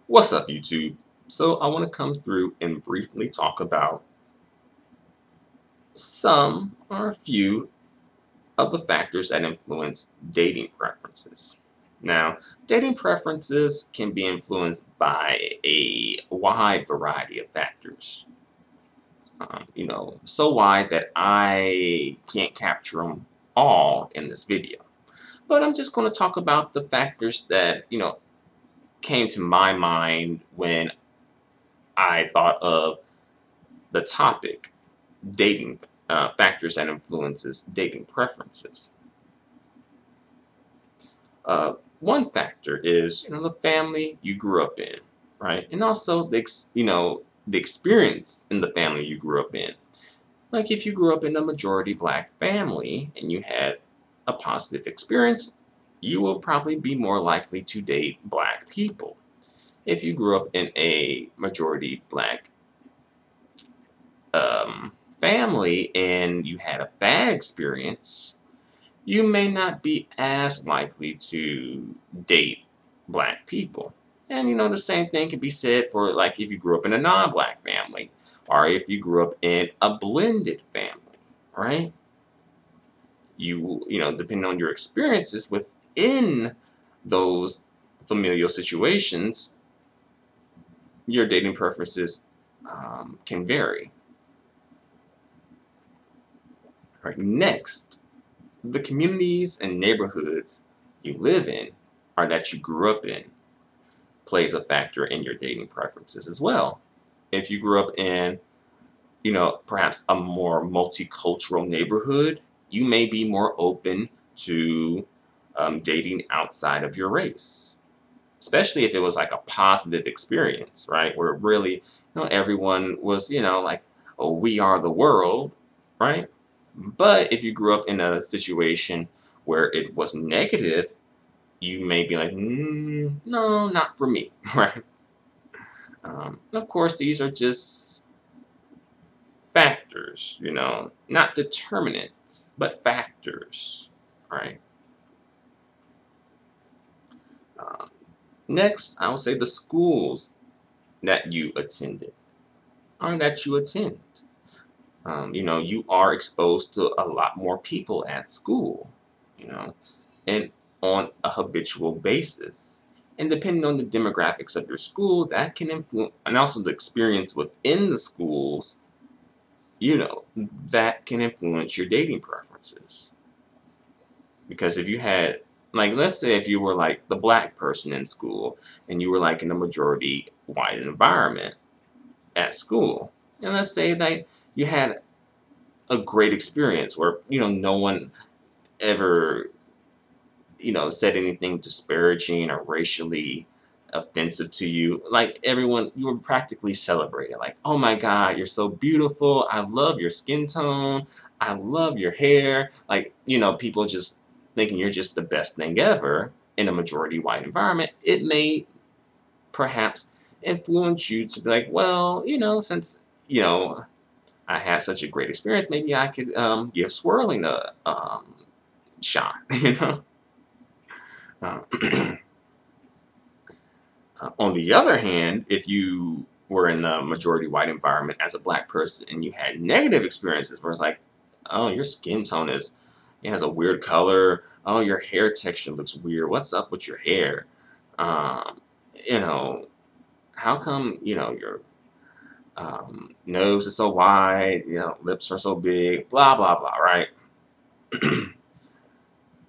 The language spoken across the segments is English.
What's up, YouTube? So, I want to come through and briefly talk about some or a few of the factors that influence dating preferences. Now, dating preferences can be influenced by a wide variety of factors. So wide that I can't capture them all in this video. But I'm just going to talk about the factors that, came to my mind when I thought of the topic dating factors that influences dating preferences. One factor is the family you grew up in, right, and also the experience in the family you grew up in. Like if you grew up in a majority black family and you had a positive experience, you will probably be more likely to date black people. If you grew up in a majority black family and you had a bad experience, you may not be as likely to date black people. And the same thing can be said for like if you grew up in a non-black family or if you grew up in a blended family, right? Depending on your experiences within those familial situations, your dating preferences can vary. Right. Next, the communities and neighborhoods you live in or that you grew up in plays a factor in your dating preferences as well. If you grew up in, perhaps a more multicultural neighborhood, you may be more open to dating outside of your race, especially if it was like a positive experience, right? Where really, everyone was, like, oh, we are the world, right? But if you grew up in a situation where it was negative, you may be like, no, not for me, right? Of course, these are just factors, not determinants, but factors, right? Um, Next, I would say the schools that you attended or that you attend. You are exposed to a lot more people at school, you know, and on a habitual basis. And depending on the demographics of your school, that can influence, and also the experience within the schools, that can influence your dating preferences. Because if you had, like, let's say if you were like the black person in school and you were like in a majority white environment at school, and let's say that you had a great experience where no one ever said anything disparaging or racially offensive to you. Like everyone, you were practically celebrated. Like, oh my God, you're so beautiful. I love your skin tone. I love your hair. Like, people just thinking you're just the best thing ever in a majority white environment. It may perhaps influence you to be like, well, since, I had such a great experience, maybe I could give swirling a shot, Uh, on the other hand, if you were in a majority white environment as a black person and you had negative experiences where it's like, oh, your skin tone it has a weird color. Oh, your hair texture looks weird. What's up with your hair? Um, you know, how come, your nose is so wide, lips are so big, blah, blah, blah, right?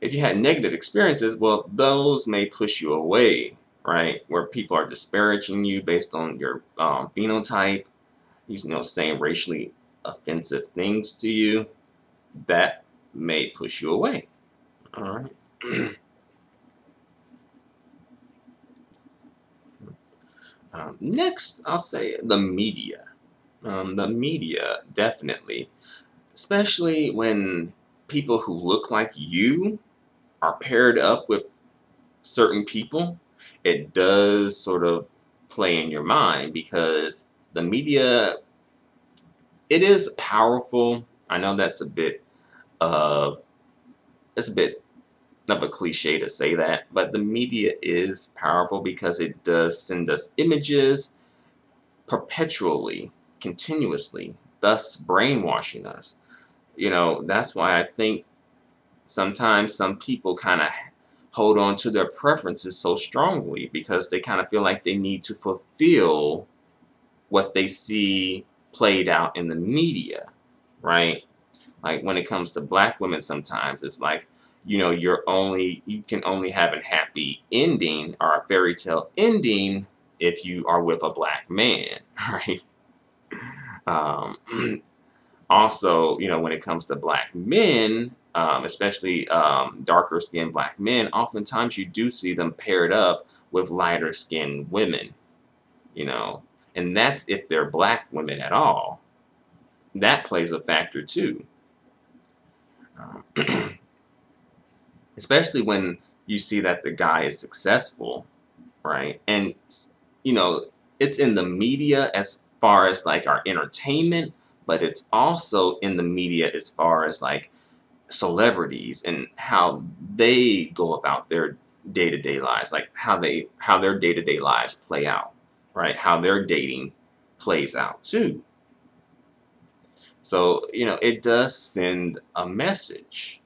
If you had negative experiences, well, those may push you away, right? Where people are disparaging you based on your phenotype, saying racially offensive things to you, that may push you away. All right. Next, I'll say the media. The media, definitely, especially when people who look like you are paired up with certain people, it does sort of play in your mind because the media, it is powerful. I know that's a bit of, it's a bit of a cliche to say that, but the media is powerful because it does send us images perpetually, continuously, thus brainwashing us. That's why I think sometimes some people kind of hold on to their preferences so strongly because they kind of feel like they need to fulfill what they see played out in the media, right? Like when it comes to black women, sometimes it's like, you can only have a happy ending or a fairy tale ending if you are with a black man, right? Um, Also, when it comes to black men, especially darker skinned black men, oftentimes you do see them paired up with lighter skinned women, you know, and that's if they're black women at all. That plays a factor too, um, especially when you see that the guy is successful, right? And, you know, it's in the media as far as like our entertainment, but it's also in the media as far as like celebrities and how they go about their day-to-day lives, like how their day-to-day lives play out, right? How their dating plays out too. So, it does send a message,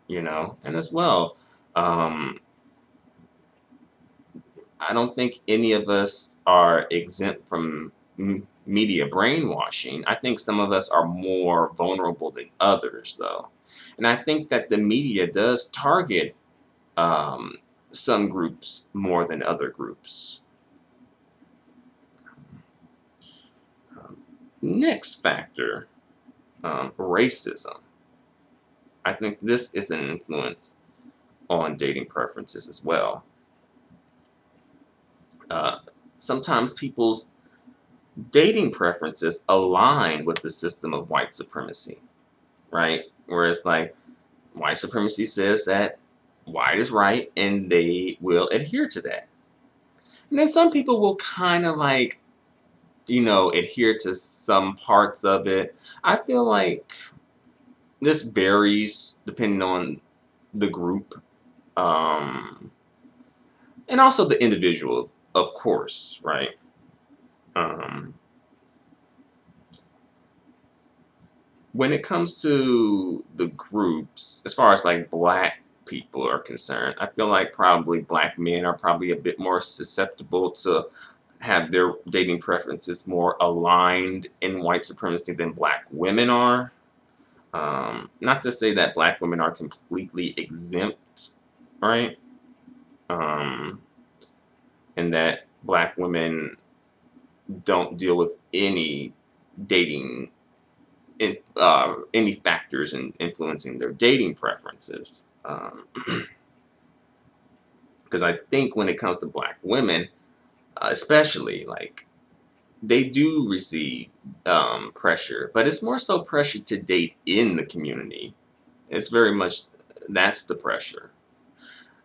and as well, um, I don't think any of us are exempt from media brainwashing. I think some of us are more vulnerable than others, though. And I think that the media does target um, some groups more than other groups. Next factor, racism. I think this is an influence on dating preferences as well. Uh, Sometimes people's dating preferences align with the system of white supremacy, right? Whereas, like, white supremacy says that white is right and they will adhere to that. And then some people will kind of like, adhere to some parts of it. I feel like this varies depending on the group, um, and also the individual, of course, right? Um, when it comes to the groups, as far as like black people are concerned, I feel like probably black men are probably a bit more susceptible to have their dating preferences more aligned in white supremacy than black women are. Not to say that black women are completely exempt, right? Um, and that black women don't deal with any dating any factors in influencing their dating preferences. Because I think when it comes to black women, especially, like, they do receive pressure, but it's more so pressure to date in the community. It's very much that's the pressure,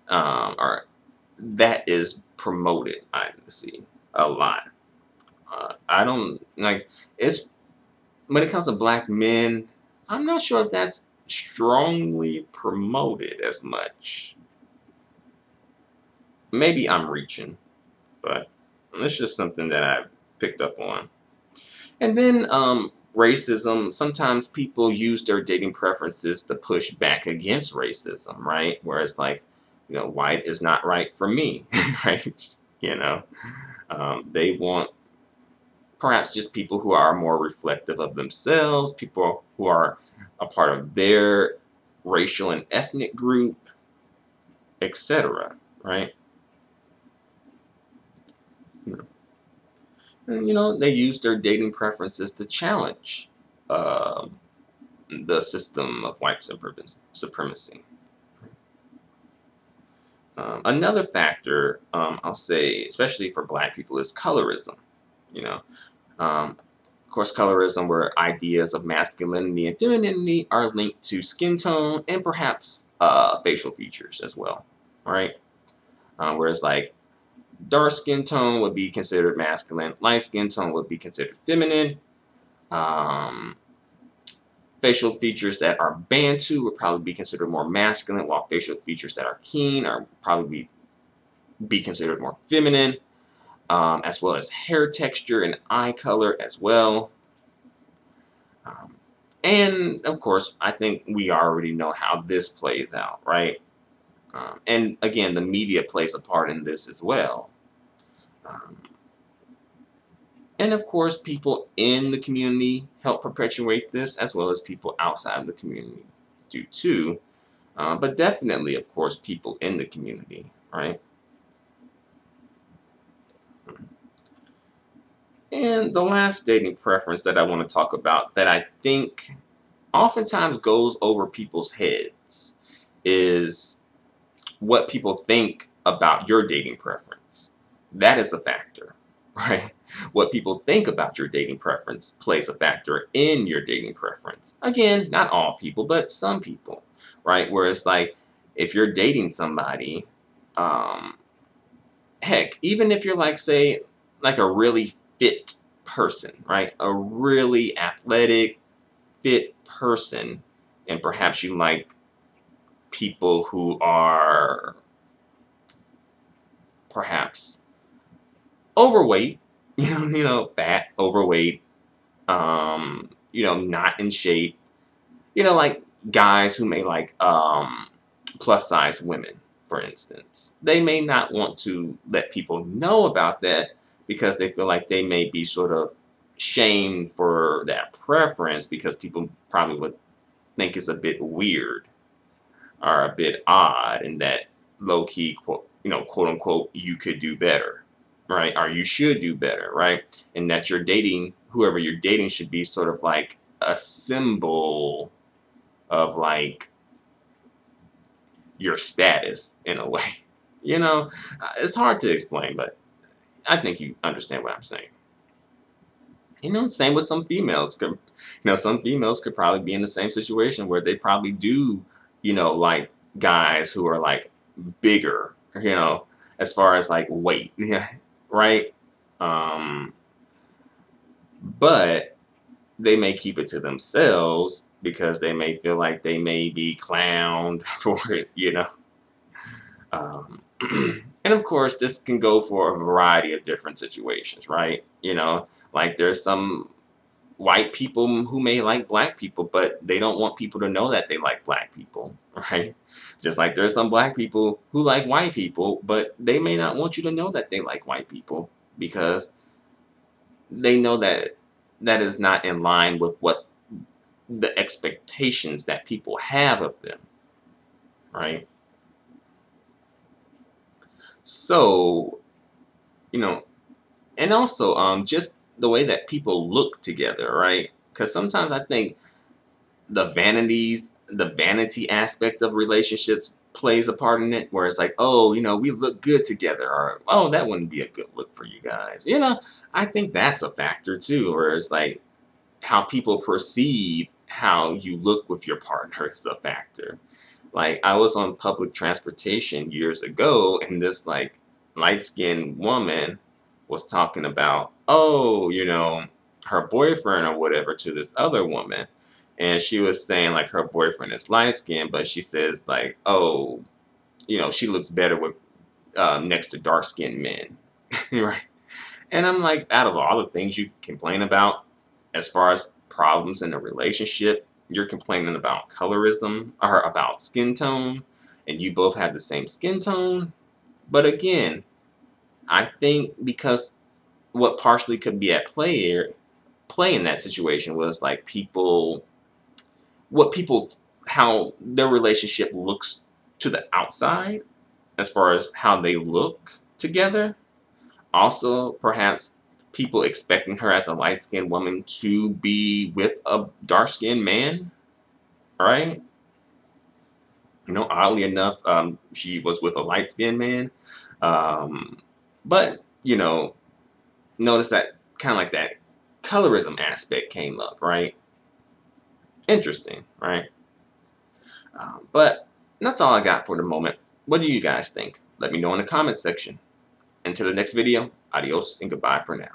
or that is promoted. I see a lot. I don't like it's when it comes to black men. I'm not sure if that's strongly promoted as much. Maybe I'm reaching, but it's just something that I picked up on. And then racism. Sometimes people use their dating preferences to push back against racism, right? Whereas, like, white is not right for me, right? They want perhaps just people who are more reflective of themselves, people who are a part of their racial and ethnic group, etc. Right? And they use their dating preferences to challenge um, the system of white supremacy. Another factor, I'll say, especially for black people, is colorism. You know, of course, colorism, where ideas of masculinity and femininity are linked to skin tone and perhaps facial features as well, right? Whereas, like, dark skin tone would be considered masculine, light skin tone would be considered feminine. Um, Facial features that are Bantu would probably be considered more masculine, while facial features that are Keen are probably be considered more feminine, as well as hair texture and eye color as well. Um, and of course, I think we already know how this plays out, right? And again, the media plays a part in this as well. Um, and of course, people in the community help perpetuate this, as well as people outside of the community do too. But definitely, of course, people in the community, right? And the last dating preference that I want to talk about that I think oftentimes goes over people's heads is what people think about your dating preference. That is a factor, right? What people think about your dating preference plays a factor in your dating preference. Again, not all people, but some people, right? Where it's like, if you're dating somebody, um, heck, even if you're like, say, like a really fit person, right? A really athletic, fit person, and perhaps you like people who are perhaps overweight, fat, overweight, not in shape, like guys who may like plus size women, for instance. They may not want to let people know about that because they feel like they may be sort of shamed for that preference because people probably would think it's a bit weird or a bit odd and that low key quote unquote you could do better, right? Or you should do better, right? And that you're dating whoever you're dating should be sort of like a symbol of like your status in a way. It's hard to explain, but I think you understand what I'm saying. Same with some females. Some females could probably be in the same situation where they probably do, like guys who are like bigger, as far as like weight, yeah, right? Um, but they may keep it to themselves because they may feel like they may be clowned for it. Um, and of course, this can go for a variety of different situations, right? Like there's some white people who may like black people, but they don't want people to know that they like black people, right? Just like there's some black people who like white people, but they may not want you to know that they like white people because they know that that is not in line with what the expectations that people have of them, right? So, you know, and also just the way that people look together, right? Because sometimes I think the vanity aspect of relationships plays a part in it, where it's like, oh, we look good together, or oh, that wouldn't be a good look for you guys. I think that's a factor too, where it's like how people perceive how you look with your partner is a factor. Like I was on public transportation years ago, and this like light skinned woman was talking about, oh, her boyfriend or whatever to this other woman. And she was saying like her boyfriend is light skinned, but she says like, oh, she looks better with next to dark skinned men. Right. And I'm like, out of all the things you complain about as far as problems in a relationship, you're complaining about colorism or about skin tone, and you both have the same skin tone. But again, I think because what partially could be at play in that situation was like what people, how their relationship looks to the outside as far as how they look together. Also, perhaps people expecting her as a light-skinned woman to be with a dark-skinned man, right? Oddly enough, she was with a light-skinned man. Um, but, notice that kind of like that colorism aspect came up, right? Interesting, right? But that's all I got for the moment. What do you guys think? Let me know in the comments section. Until the next video, adios and goodbye for now.